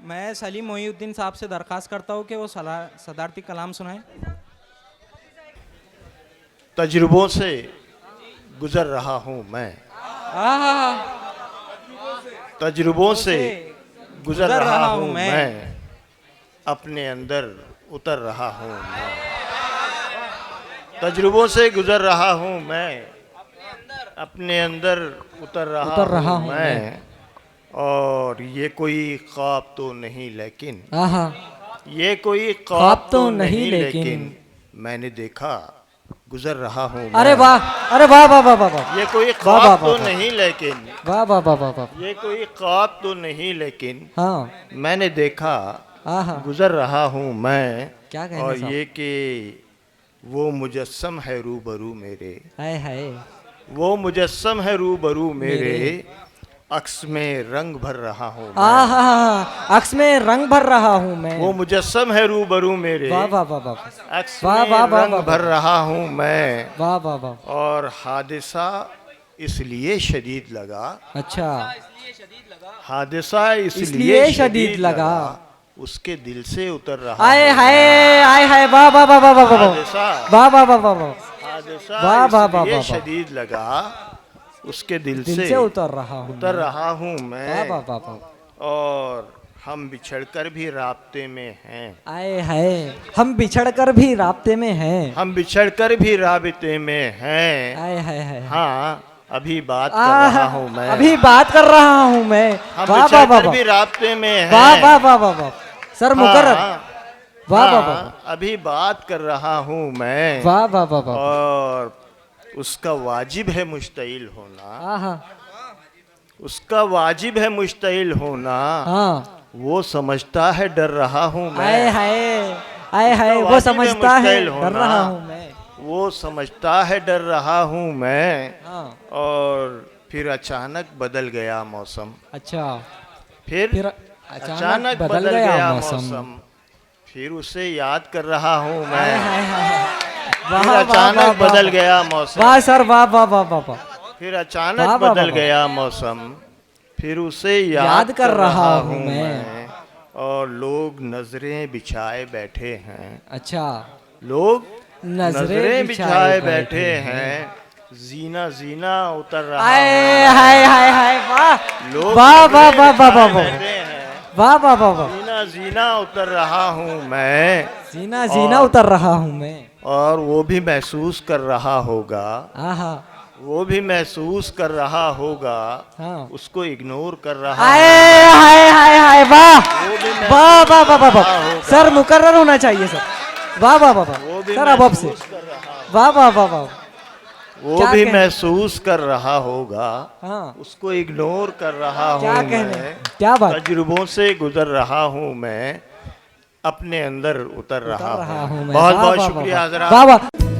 मैं सलीम मोहिउद्दीन साहब से दरख्वास्त करता हूँ कि वो सदारती कलाम सुनाएं। तजुर्बों से गुजर रहा हूँ मैं, आहा, तजुर्बों से गुजर रहा हूँ मैं। मैं, अपने अंदर उतर रहा हूँ मैं। तजुर्बों से गुजर रहा हूँ मैं, अपने अंदर उतर रहा हूँ मैं। और ये कोई ख्वाब तो नहीं लेकिन, आहा, ये कोई ख्वाब तो नहीं लेकिन मैंने देखा गुजर रहा हूँ मैं। अरे वाह, अरे वाह वाह वाह वाह वाह, ये कोई वाह, ख्वाब वाह, तो वाह, नहीं लेकिन, वाह वाह वाह वाह वाह, ये कोई ख्वाब तो नहीं लेकिन हाँ, मैंने देखा आहा, गुजर रहा हूँ मैं। क्या कहना और साहब? ये कि वो मुजस्सम है रूबरू मेरे, हाय हाय, वो मुजस्सम है रूबरू मेरे, मेरे। अक्स में रंग भर रहा हूँ मैं। आहा, अक्स में रंग भर रहा हूँ मैं। वो मुजस्सम है रूबरू मेरे, वाह वाह वाह वाह, अक्स वाह, में वाह, वाह, रंग वाह, भर रहा हूँ मैं। वाह वाह वाह, और हादिसा इसलिए शदीद लगा, अच्छा, हादिसा इसलिए इसलिए शदीद शदीद लगा। लगा, उसके दिल से उतर रहा आए हूँ हाय, मैं। आए हाय, वाह वाह वाह वाह वाह वाह, हादिसा वाह वाह वाह वाह वाह, हादिसा वाह, वाह, वाह, इसलिए वाह, शदीद लगा, उसके दिल दिल से से उतर रहा हूँ उतर मैं। रहा हूँ वाह मैं। वाह वाह वाह, और हम बिछड़कर भी राब्ते में हैं, आए हाय, हम बिछड़कर भी राब्ते में हैं। हम बिछड़कर भी राब्ते में हैं। आए हाय हाय, हाँ अभी बात कर आह, रहा हूँ मैं, अभी बात कर रहा हूँ मैं। हम वाह वाह वाह बिछड़कर वाह, भी राब्ते में हैं। वाह वाह वाह वाह वाह, सर मुकर्रर, हाँ, वाह वाह वाह, हाँ, अभी बात कर रहा हूँ मैं। वाह वाह वाह वाह, और उसका वाजिब है मुश्तइल होना, आहा, उसका वाजिब है मुश्तइल होना, हाँ, वो समझता है डर रहा हूँ आए मैं। हाय, आए हाय, उसका वो वाजिब है समझता है मुश्तइल डर होना, रहा हूँ मैं। वो समझता है डर रहा हूँ मैं। हाँ, और फिर अचानक बदल गया मौसम, अच्छा, फिर फिर अचानक बदल गया मौसम, फिर उसे याद कर रहा हूँ हाय मैं। हाय हाय, फिर वाह वाह वाह अचानक वाह, बदल गया मौसम, वाह सर, वाह वाह वाह वाह वाह, फिर वाह, अचानक वाह, बदल वाह, गया मौसम, फिर उसे याद याद कर कर रहा रहा हूँ हूँ मैं। मैं। और लोग नजरें बिछाए बैठे हैं, अच्छा, लोग नजरें नजरें बिछाए बिछाए बैठे बैठे हैं। हैं, जीना जीना उतर रहा आए हूँ हाय मैं। हाय हाय, वाह लोग वाह वाह नजरें वाह वाह बिछाए वाह, बैठे हैं, वाह वाह वाह वाह, जीना जीना उतर रहा हूँ मैं। जीना जीना उतर रहा हूँ मैं। और वो भी महसूस कर रहा होगा, आहा, वो भी महसूस कर रहा होगा, हाँ, उसको इग्नोर कर रहा आए हूँ। हाय हाय हाय, वाह वो भी वाह वाह वाह वाह महसूस कर वाह, रहा होगा, सर मुकर्रर होना चाहिए सर, वाह वाह वाह वो वाह, भी सर अब से, महसूस कर रहा होगा, वाह वाह वाह वाह, वो क्या भी कहने? महसूस कर रहा होगा, हाँ, उसको इग्नोर कर रहा क्या हूँ कहने, मैं। क्या बात, तजुर्बों से गुजर रहा हूँ मैं, अपने अंदर उतर उतर रहा रहा हूँ। हूँ मैं। बहुत वाह बहुत वाह वाह शुक्रिया वाह, हजरात। वाह वाह।